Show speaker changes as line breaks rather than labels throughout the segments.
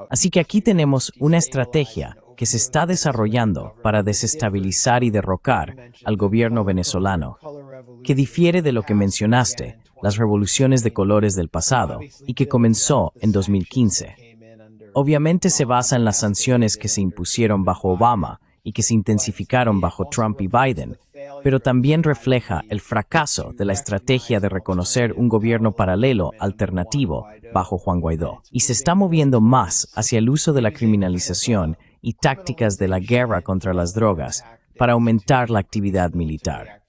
Así que aquí tenemos una estrategia que se está desarrollando para desestabilizar y derrocar al gobierno venezolano, que difiere de lo que mencionaste, las revoluciones de colores del pasado, y que comenzó en 2015. Obviamente se basa en las sanciones que se impusieron bajo Obama y que se intensificaron bajo Trump y Biden, pero también refleja el fracaso de la estrategia de reconocer un gobierno paralelo alternativo bajo Juan Guaidó, y se está moviendo más hacia el uso de la criminalización y tácticas de la guerra contra las drogas para aumentar la actividad militar.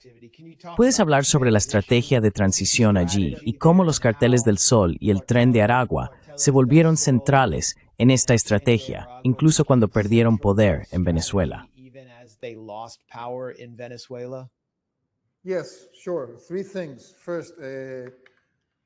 ¿Puedes hablar sobre la estrategia de transición allí y cómo los carteles del Sol y el Tren de Aragua se volvieron centrales en esta estrategia, incluso cuando perdieron poder en Venezuela?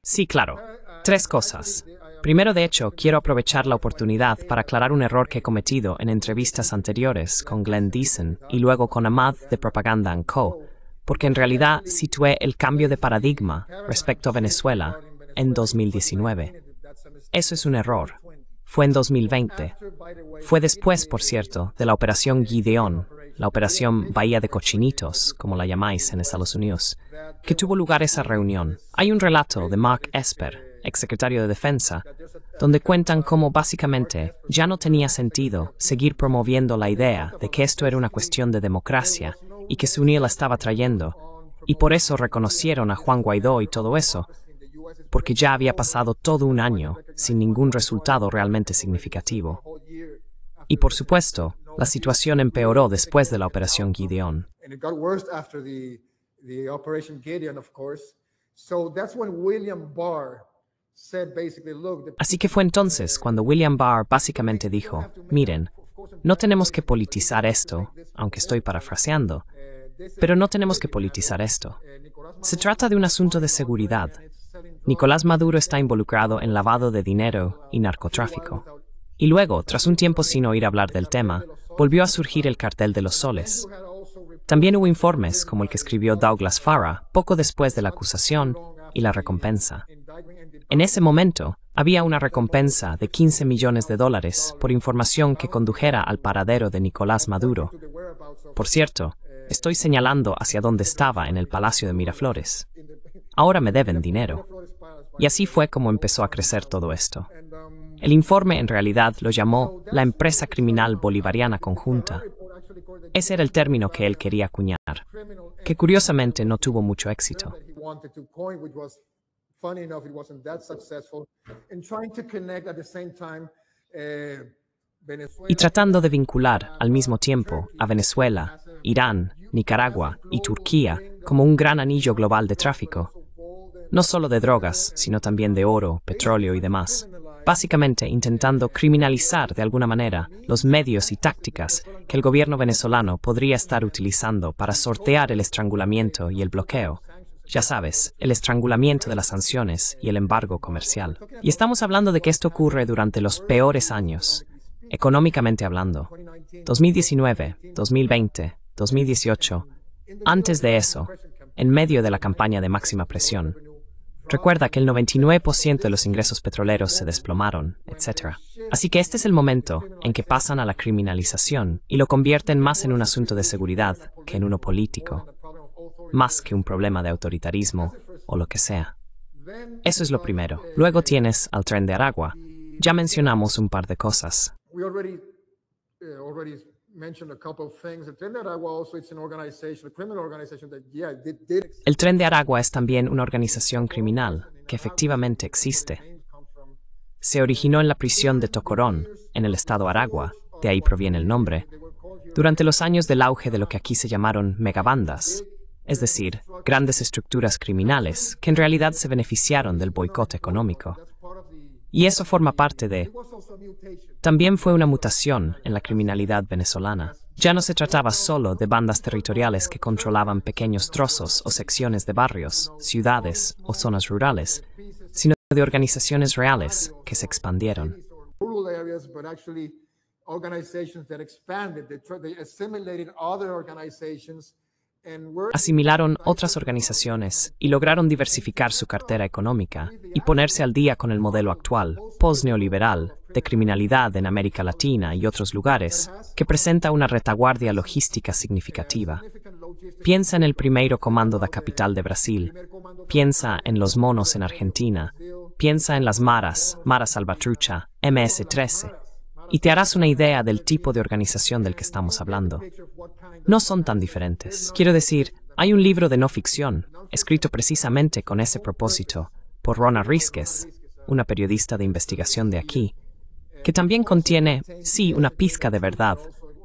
Sí, claro. Tres cosas. Primero, de hecho, quiero aprovechar la oportunidad para aclarar un error que he cometido en entrevistas anteriores con Glenn Deason y luego con Ahmad de Propaganda & Co., porque en realidad situé el cambio de paradigma respecto a Venezuela en 2019. Eso es un error. Fue en 2020. Fue después, por cierto, de la Operación Gideon, la Operación Bahía de Cochinitos, como la llamáis en Estados Unidos, que tuvo lugar esa reunión. Hay un relato de Mark Esper, exsecretario de Defensa, donde cuentan cómo básicamente ya no tenía sentido seguir promoviendo la idea de que esto era una cuestión de democracia y que Sunil la estaba trayendo, y por eso reconocieron a Juan Guaidó y todo eso, porque ya había pasado todo un año sin ningún resultado realmente significativo. Y por supuesto, la situación empeoró después de la Operación Gideon. Así que fue entonces cuando William Barr básicamente dijo, miren, no tenemos que politizar esto, aunque estoy parafraseando, pero no tenemos que politizar esto. Se trata de un asunto de seguridad. Nicolás Maduro está involucrado en lavado de dinero y narcotráfico. Y luego, tras un tiempo sin oír hablar del tema, volvió a surgir el cartel de los soles. También hubo informes, como el que escribió Douglas Farah, poco después de la acusación y la recompensa. En ese momento, había una recompensa de $15 millones por información que condujera al paradero de Nicolás Maduro. Por cierto, estoy señalando hacia dónde estaba en el Palacio de Miraflores. Ahora me deben dinero. Y así fue como empezó a crecer todo esto. El informe en realidad lo llamó la empresa criminal bolivariana conjunta. Ese era el término que él quería acuñar, que curiosamente no tuvo mucho éxito. Y tratando de vincular al mismo tiempo a Venezuela, Irán, Nicaragua y Turquía como un gran anillo global de tráfico, no solo de drogas, sino también de oro, petróleo y demás, básicamente intentando criminalizar de alguna manera los medios y tácticas que el gobierno venezolano podría estar utilizando para sortear el estrangulamiento y el bloqueo. Ya sabes, el estrangulamiento de las sanciones y el embargo comercial. Y estamos hablando de que esto ocurre durante los peores años, económicamente hablando. 2019, 2020, 2018. Antes de eso, en medio de la campaña de máxima presión. Recuerda que el 99% de los ingresos petroleros se desplomaron, etc. Así que este es el momento en que pasan a la criminalización y lo convierten más en un asunto de seguridad que en uno político, más que un problema de autoritarismo o lo que sea. Eso es lo primero. Luego tienes al Tren de Aragua. Ya mencionamos un par de cosas. El Tren de Aragua es también una organización criminal que efectivamente existe. Se originó en la prisión de Tocorón, en el estado Aragua, de ahí proviene el nombre, durante los años del auge de lo que aquí se llamaron megabandas, es decir, grandes estructuras criminales que en realidad se beneficiaron del boicot económico. Y eso forma parte de... También fue una mutación en la criminalidad venezolana. Ya no se trataba solo de bandas territoriales que controlaban pequeños trozos o secciones de barrios, ciudades o zonas rurales, sino de organizaciones reales que se expandieron. Asimilaron otras organizaciones y lograron diversificar su cartera económica y ponerse al día con el modelo actual, post-neoliberal, de criminalidad en América Latina y otros lugares, que presenta una retaguardia logística significativa. Piensa en el primeiro comando da capital de Brasil, piensa en los monos en Argentina, piensa en las maras, Mara Salvatrucha, MS-13, y te harás una idea del tipo de organización del que estamos hablando. No son tan diferentes. Quiero decir, hay un libro de no ficción, escrito precisamente con ese propósito, por Rona Rísquez, una periodista de investigación de aquí, que también contiene, sí, una pizca de verdad,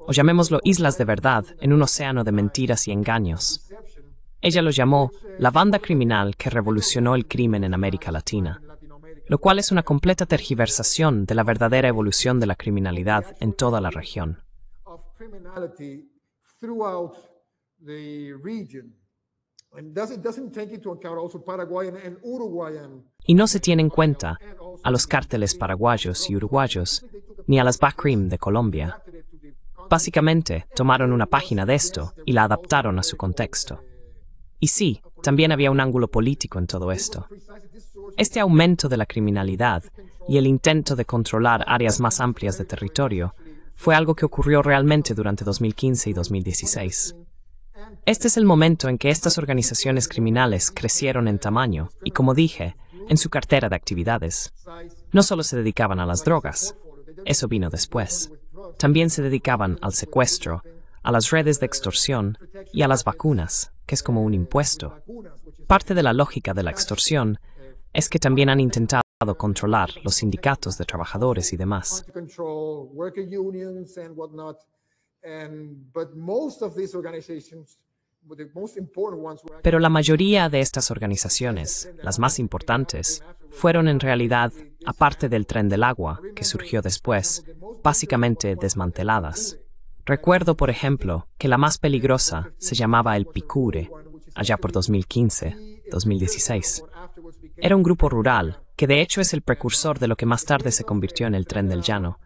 o llamémoslo islas de verdad, en un océano de mentiras y engaños. Ella lo llamó la banda criminal que revolucionó el crimen en América Latina, lo cual es una completa tergiversación de la verdadera evolución de la criminalidad en toda la región. Y no se tiene en cuenta a los cárteles paraguayos y uruguayos, ni a las BACRIM de Colombia. Básicamente, tomaron una página de esto y la adaptaron a su contexto. Y sí, también había un ángulo político en todo esto. Este aumento de la criminalidad y el intento de controlar áreas más amplias de territorio fue algo que ocurrió realmente durante 2015 y 2016. Este es el momento en que estas organizaciones criminales crecieron en tamaño y, como dije, en su cartera de actividades. No solo se dedicaban a las drogas, eso vino después. También se dedicaban al secuestro, a las redes de extorsión y a las vacunas, que es como un impuesto. Parte de la lógica de la extorsión es que también han intentado controlar los sindicatos de trabajadores y demás. Pero la mayoría de estas organizaciones, las más importantes, fueron en realidad, aparte del Tren del Agua, que surgió después, básicamente desmanteladas. Recuerdo, por ejemplo, que la más peligrosa se llamaba el Picure, allá por 2015, 2016. Era un grupo rural, que de hecho es el precursor de lo que más tarde se convirtió en el Tren del Llano.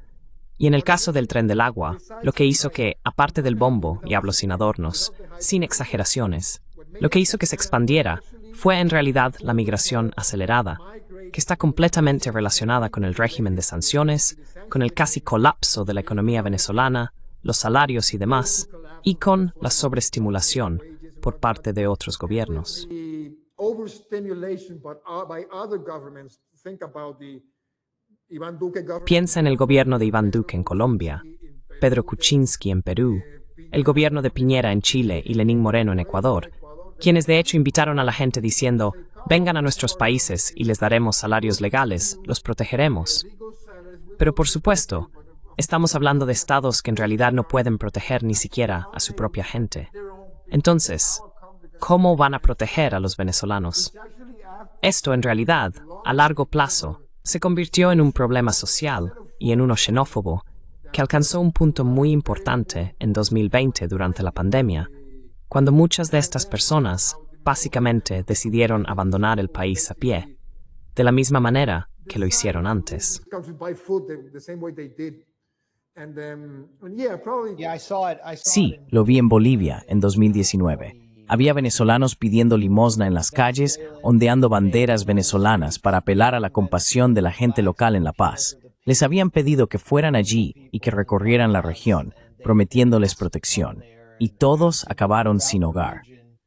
Y en el caso del Tren del Agua, lo que hizo que, aparte del bombo, y hablo sin adornos, sin exageraciones, lo que hizo que se expandiera fue en realidad la migración acelerada, que está completamente relacionada con el régimen de sanciones, con el casi colapso de la economía venezolana, los salarios y demás, y con la sobreestimulación por parte de otros gobiernos. Piensa en el gobierno de Iván Duque en Colombia, Pedro Kuczynski en Perú, el gobierno de Piñera en Chile y Lenín Moreno en Ecuador, quienes de hecho invitaron a la gente diciendo, vengan a nuestros países y les daremos salarios legales, los protegeremos. Pero por supuesto, estamos hablando de estados que en realidad no pueden proteger ni siquiera a su propia gente. Entonces, ¿cómo van a proteger a los venezolanos? Esto en realidad, a largo plazo, se convirtió en un problema social y en uno xenófobo que alcanzó un punto muy importante en 2020 durante la pandemia, cuando muchas de estas personas básicamente decidieron abandonar el país a pie, de la misma manera que lo hicieron antes.
Sí, lo vi en Bolivia en 2019. Había venezolanos pidiendo limosna en las calles, ondeando banderas venezolanas para apelar a la compasión de la gente local en La Paz. Les habían pedido que fueran allí y que recorrieran la región, prometiéndoles protección. Y todos acabaron sin hogar.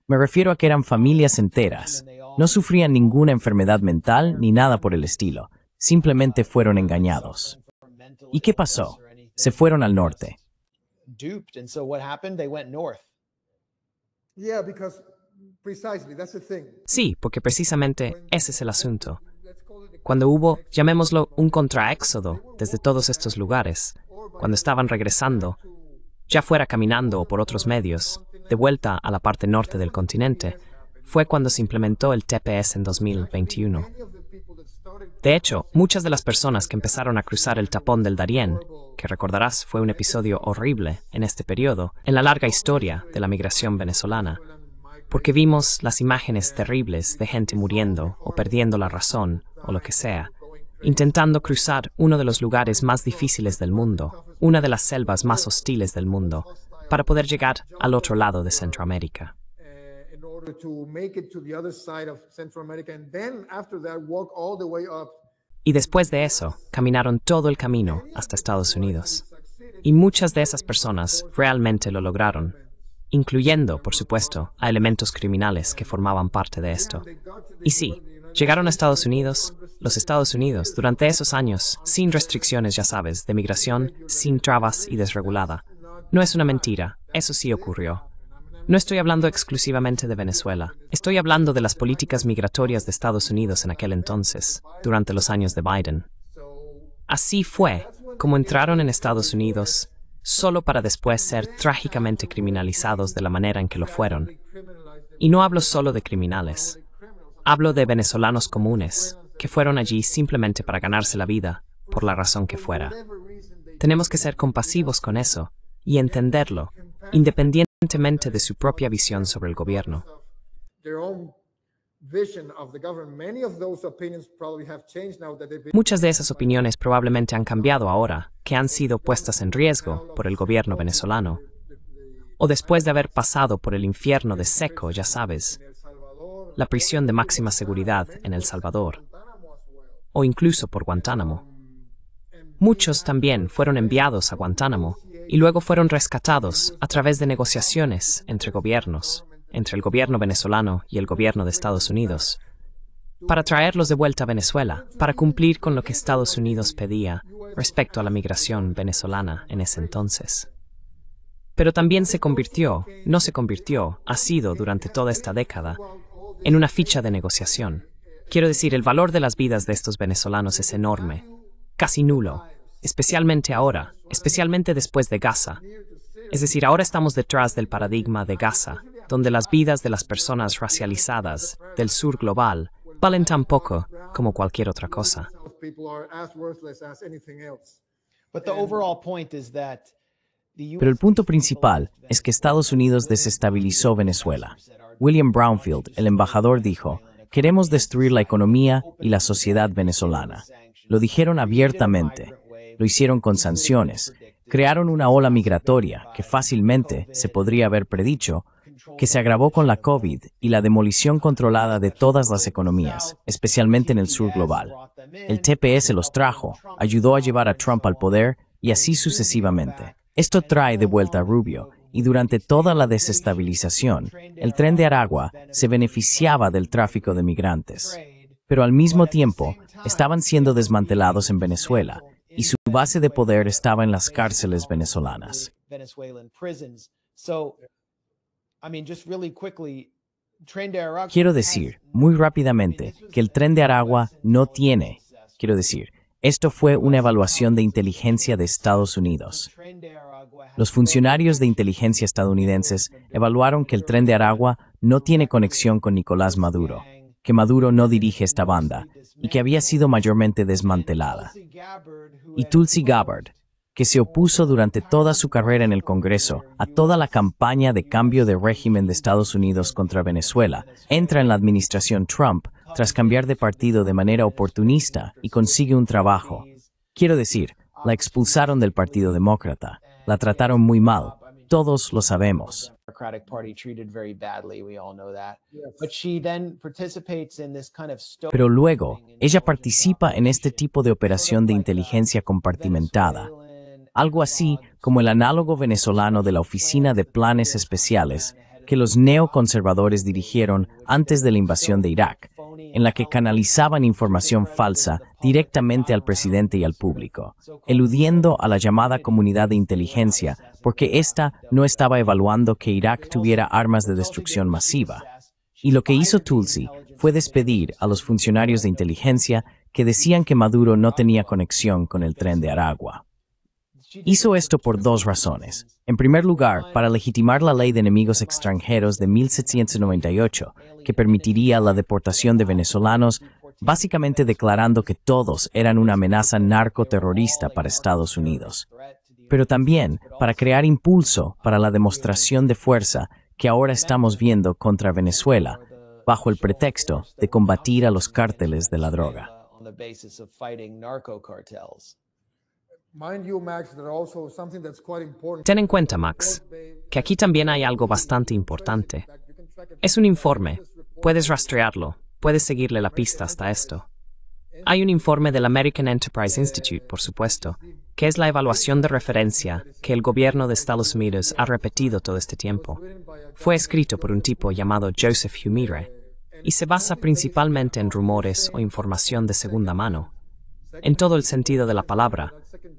Me refiero a que eran familias enteras. No sufrían ninguna enfermedad mental ni nada por el estilo. Simplemente fueron engañados. ¿Y qué pasó? Se fueron al norte.
Sí, porque precisamente ese es el asunto. Cuando hubo, llamémoslo, un contraéxodo desde todos estos lugares, cuando estaban regresando, ya fuera caminando o por otros medios, de vuelta a la parte norte del continente, fue cuando se implementó el TPS en 2021. De hecho, muchas de las personas que empezaron a cruzar el tapón del Darién, que recordarás fue un episodio horrible en este periodo, en la larga historia de la migración venezolana, porque vimos las imágenes terribles de gente muriendo o perdiendo la razón o lo que sea, intentando cruzar uno de los lugares más difíciles del mundo, una de las selvas más hostiles del mundo, para poder llegar al otro lado de Centroamérica. Y después de eso, caminaron todo el camino hasta Estados Unidos. Y muchas de esas personas realmente lo lograron, incluyendo, por supuesto, a elementos criminales que formaban parte de esto. Y sí, llegaron a Estados Unidos, los Estados Unidos, durante esos años, sin restricciones, ya sabes, de migración, sin trabas y desregulada. No es una mentira, eso sí ocurrió. No estoy hablando exclusivamente de Venezuela, estoy hablando de las políticas migratorias de Estados Unidos en aquel entonces, durante los años de Biden. Así fue como entraron en Estados Unidos, solo para después ser trágicamente criminalizados de la manera en que lo fueron. Y no hablo solo de criminales. Hablo de venezolanos comunes, que fueron allí simplemente para ganarse la vida, por la razón que fuera. Tenemos que ser compasivos con eso y entenderlo, independientemente de su propia visión sobre el gobierno. Muchas de esas opiniones probablemente han cambiado ahora, que han sido puestas en riesgo por el gobierno venezolano, o después de haber pasado por el infierno de Seco, ya sabes, la prisión de máxima seguridad en El Salvador, o incluso por Guantánamo. Muchos también fueron enviados a Guantánamo y luego fueron rescatados a través de negociaciones entre gobiernos, entre el gobierno venezolano y el gobierno de Estados Unidos, para traerlos de vuelta a Venezuela, para cumplir con lo que Estados Unidos pedía respecto a la migración venezolana en ese entonces. Pero también ha sido durante toda esta década, en una ficha de negociación. Quiero decir, el valor de las vidas de estos venezolanos es enorme, casi nulo, especialmente ahora, especialmente después de Gaza. Es decir, ahora estamos detrás del paradigma de Gaza, donde las vidas de las personas racializadas del sur global valen tan poco como cualquier otra cosa.
Pero el punto principal es que Estados Unidos desestabilizó Venezuela. William Brownfield, el embajador, dijo: "Queremos destruir la economía y la sociedad venezolana". Lo dijeron abiertamente. Lo hicieron con sanciones. Crearon una ola migratoria que fácilmente se podría haber predicho, que se agravó con la COVID y la demolición controlada de todas las economías, especialmente en el sur global. El TPS los trajo, ayudó a llevar a Trump al poder y así sucesivamente. Esto trae de vuelta a Rubio, y durante toda la desestabilización, el Tren de Aragua se beneficiaba del tráfico de migrantes. Pero al mismo tiempo, estaban siendo desmantelados en Venezuela, y su base de poder estaba en las cárceles venezolanas. Quiero decir, muy rápidamente, que el Tren de Aragua esto fue una evaluación de inteligencia de Estados Unidos. Los funcionarios de inteligencia estadounidenses evaluaron que el Tren de Aragua no tiene conexión con Nicolás Maduro, que Maduro no dirige esta banda y que había sido mayormente desmantelada. Y Tulsi Gabbard, que se opuso durante toda su carrera en el Congreso a toda la campaña de cambio de régimen de Estados Unidos contra Venezuela, entra en la administración Trump tras cambiar de partido de manera oportunista y consigue un trabajo. Quiero decir, la expulsaron del Partido Demócrata, la trataron muy mal, todos lo sabemos. Pero luego, ella participa en este tipo de operación de inteligencia compartimentada, algo así como el análogo venezolano de la Oficina de Planes Especiales que los neoconservadores dirigieron antes de la invasión de Irak, en la que canalizaban información falsa directamente al presidente y al público, eludiendo a la llamada comunidad de inteligencia porque ésta no estaba evaluando que Irak tuviera armas de destrucción masiva. Y lo que hizo Tulsi fue despedir a los funcionarios de inteligencia que decían que Maduro no tenía conexión con el Tren de Aragua. Hizo esto por dos razones. En primer lugar, para legitimar la Ley de Enemigos Extranjeros de 1798, que permitiría la deportación de venezolanos, básicamente declarando que todos eran una amenaza narcoterrorista para Estados Unidos. Pero también para crear impulso para la demostración de fuerza que ahora estamos viendo contra Venezuela, bajo el pretexto de combatir a los cárteles de la droga.
Ten en cuenta, Max, que aquí también hay algo bastante importante. Es un informe. Puedes rastrearlo. Puedes seguirle la pista hasta esto. Hay un informe del American Enterprise Institute, por supuesto, que es la evaluación de referencia que el gobierno de Estados Unidos ha repetido todo este tiempo. Fue escrito por un tipo llamado Joseph Humire y se basa principalmente en rumores o información de segunda mano, en todo el sentido de la palabra,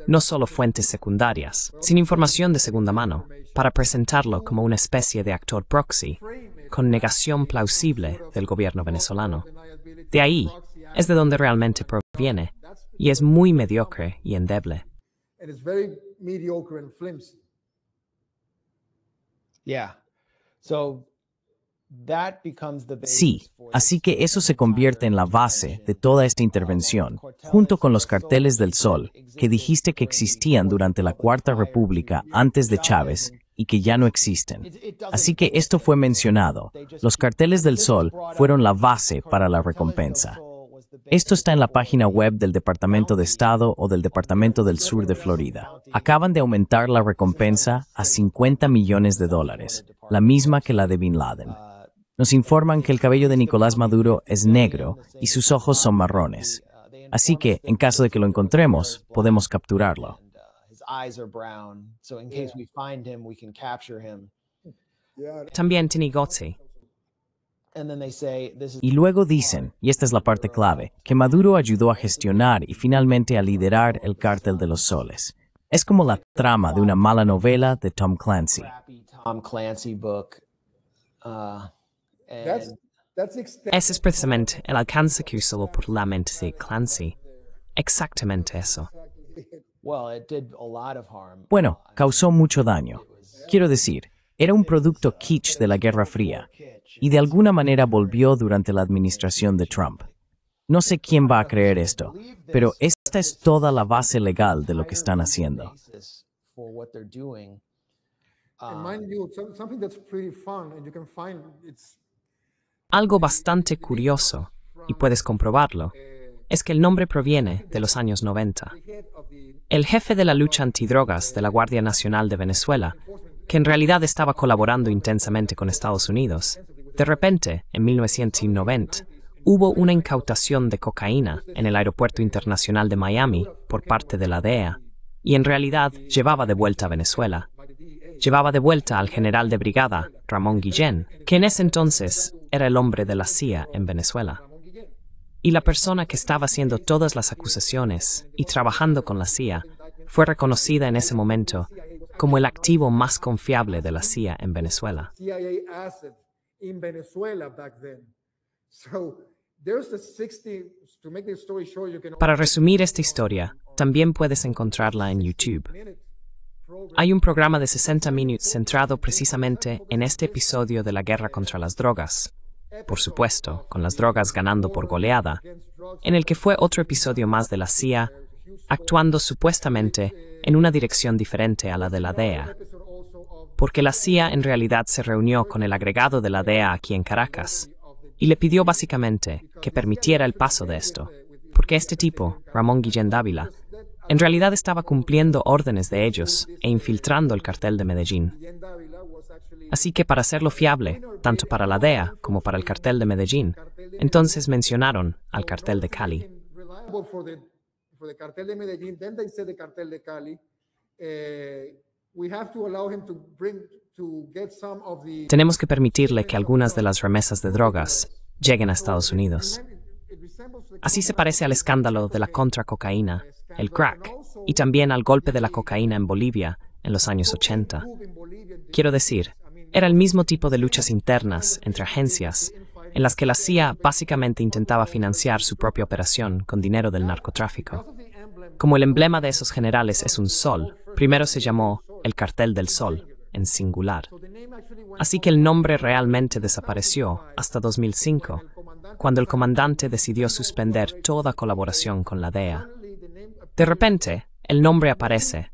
no solo fuentes secundarias, sino información de segunda mano, para presentarlo como una especie de actor proxy, con negación plausible del gobierno venezolano. De ahí es de donde realmente proviene, y es muy mediocre y endeble.
Sí, así que eso se convierte en la base de toda esta intervención, junto con los carteles del Sol, que dijiste que existían durante la Cuarta República antes de Chávez y que ya no existen. Así que esto fue mencionado. Los carteles del Sol fueron la base para la recompensa. Esto está en la página web del Departamento de Estado o del Departamento del Sur de Florida. Acaban de aumentar la recompensa a $50 millones, la misma que la de Bin Laden. Nos informan que el cabello de Nicolás Maduro es negro y sus ojos son marrones. Así que, en caso de que lo encontremos, podemos capturarlo.
También Tinigotzi.
Y luego dicen, y esta es la parte clave, que Maduro ayudó a gestionar y finalmente a liderar el Cártel de los Soles. Es como la trama de una mala novela de Tom Clancy.
Ese es precisamente el alcance que usó por la mente de Clancy. Exactamente eso.
Bueno, causó mucho daño. Quiero decir, era un producto kitsch de la Guerra Fría, y de alguna manera volvió durante la administración de Trump. No sé quién va a creer esto, pero esta es toda la base legal de lo que están haciendo.
Algo bastante curioso, y puedes comprobarlo, es que el nombre proviene de los años 90. El jefe de la lucha antidrogas de la Guardia Nacional de Venezuela, que en realidad estaba colaborando intensamente con Estados Unidos, de repente, en 1990, hubo una incautación de cocaína en el Aeropuerto Internacional de Miami por parte de la DEA, y en realidad llevaba de vuelta a Venezuela. Llevaba de vuelta al general de brigada, Ramón Guillén, que en ese entonces era el hombre de la CIA en Venezuela. Y la persona que estaba haciendo todas las acusaciones y trabajando con la CIA fue reconocida en ese momento como el activo más confiable de la CIA en Venezuela. Para resumir esta historia, también puedes encontrarla en YouTube. Hay un programa de 60 minutos centrado precisamente en este episodio de la guerra contra las drogas, por supuesto, con las drogas ganando por goleada, en el que fue otro episodio más de la CIA actuando supuestamente en una dirección diferente a la de la DEA, porque la CIA en realidad se reunió con el agregado de la DEA aquí en Caracas y le pidió básicamente que permitiera el paso de esto, porque este tipo, Ramón Guillén Dávila, en realidad estaba cumpliendo órdenes de ellos e infiltrando el cartel de Medellín. Así que para hacerlo fiable, tanto para la DEA como para el cartel de Medellín, entonces mencionaron al cartel de Cali. Tenemos que permitirle que algunas de las remesas de drogas lleguen a Estados Unidos. Así se parece al escándalo de la contracocaína, el crack, y también al golpe de la cocaína en Bolivia en los años 80. Quiero decir, era el mismo tipo de luchas internas entre agencias, en las que la CIA básicamente intentaba financiar su propia operación con dinero del narcotráfico. Como el emblema de esos generales es un sol, primero se llamó el Cartel del Sol, en singular. Así que el nombre realmente desapareció hasta 2005, cuando el comandante decidió suspender toda colaboración con la DEA. De repente, el nombre aparece.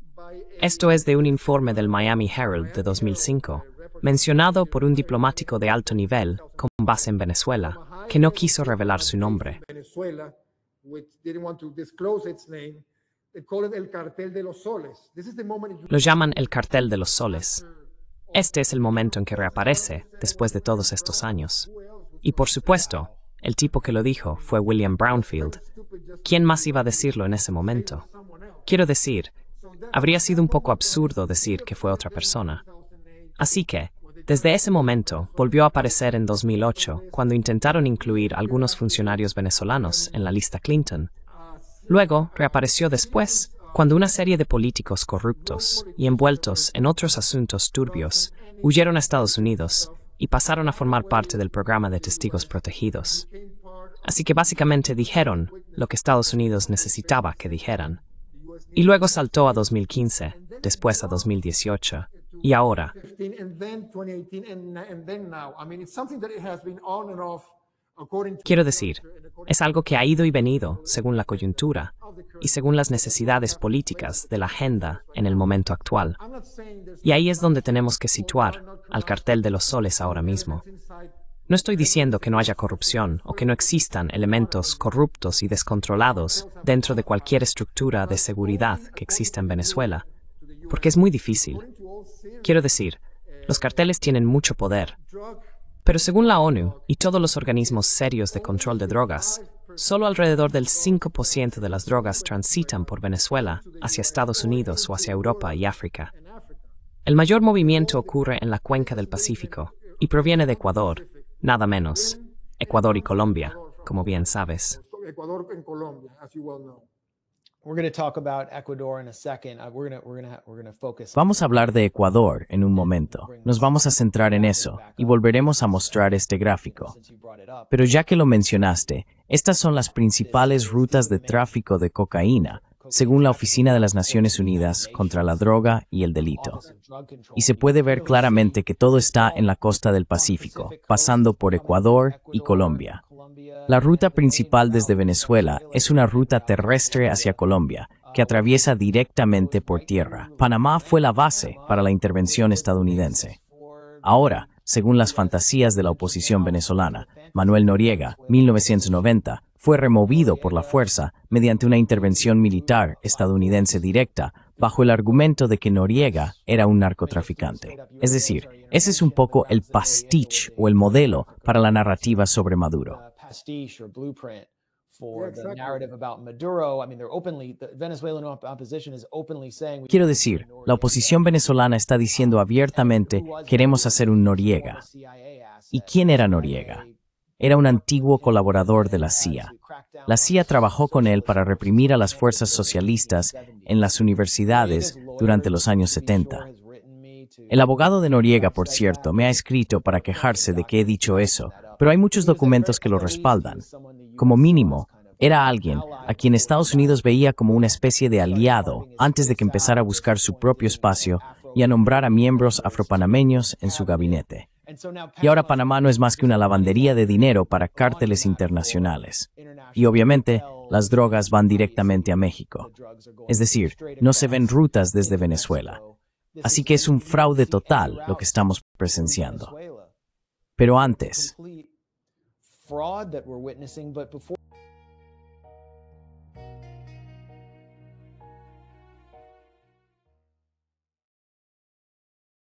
Esto es de un informe del Miami Herald de 2005, mencionado por un diplomático de alto nivel con base en Venezuela, que no quiso revelar su nombre. Lo llaman el Cartel de los Soles. Este es el momento en que reaparece, después de todos estos años. Y por supuesto, el tipo que lo dijo fue William Brownfield. ¿Quién más iba a decirlo en ese momento? Quiero decir, habría sido un poco absurdo decir que fue otra persona. Así que, desde ese momento, volvió a aparecer en 2008, cuando intentaron incluir algunos funcionarios venezolanos en la lista Clinton. Luego, reapareció después, cuando una serie de políticos corruptos y envueltos en otros asuntos turbios huyeron a Estados Unidos y pasaron a formar parte del programa de testigos protegidos. Así que básicamente dijeron lo que Estados Unidos necesitaba que dijeran. Y luego saltó a 2015, después a 2018, y ahora. Quiero decir, es algo que ha ido y venido según la coyuntura y según las necesidades políticas de la agenda en el momento actual. Y ahí es donde tenemos que situar al cartel de los soles ahora mismo. No estoy diciendo que no haya corrupción o que no existan elementos corruptos y descontrolados dentro de cualquier estructura de seguridad que exista en Venezuela, porque es muy difícil. Quiero decir, los carteles tienen mucho poder. Pero según la ONU y todos los organismos serios de control de drogas, solo alrededor del 5% de las drogas transitan por Venezuela hacia Estados Unidos o hacia Europa y África. El mayor movimiento ocurre en la cuenca del Pacífico y proviene de Ecuador, nada menos. Ecuador y Colombia, como bien sabes.
Vamos a hablar de Ecuador en un momento. Nos vamos a centrar en eso y volveremos a mostrar este gráfico. Pero ya que lo mencionaste, estas son las principales rutas de tráfico de cocaína, según la Oficina de las Naciones Unidas contra la Droga y el Delito. Y se puede ver claramente que todo está en la costa del Pacífico, pasando por Ecuador y Colombia. La ruta principal desde Venezuela es una ruta terrestre hacia Colombia, que atraviesa directamente por tierra. Panamá fue la base para la intervención estadounidense. Ahora, según las fantasías de la oposición venezolana, Manuel Noriega, 1990, fue removido por la fuerza mediante una intervención militar estadounidense directa, bajo el argumento de que Noriega era un narcotraficante. Es decir, ese es un poco el pastiche o el modelo para la narrativa sobre Maduro. Quiero decir, la oposición venezolana está diciendo abiertamente, queremos hacer un Noriega. ¿Y quién era Noriega? Era un antiguo colaborador de la CIA. La CIA trabajó con él para reprimir a las fuerzas socialistas en las universidades durante los años 70. El abogado de Noriega, por cierto, me ha escrito para quejarse de que he dicho eso, pero hay muchos documentos que lo respaldan. Como mínimo, era alguien a quien Estados Unidos veía como una especie de aliado antes de que empezara a buscar su propio espacio y a nombrar a miembros afropanameños en su gabinete. Y ahora Panamá no es más que una lavandería de dinero para cárteles internacionales. Y obviamente, las drogas van directamente a México. Es decir, no se ven rutas desde Venezuela. Así que es un fraude total lo que estamos presenciando. Pero antes,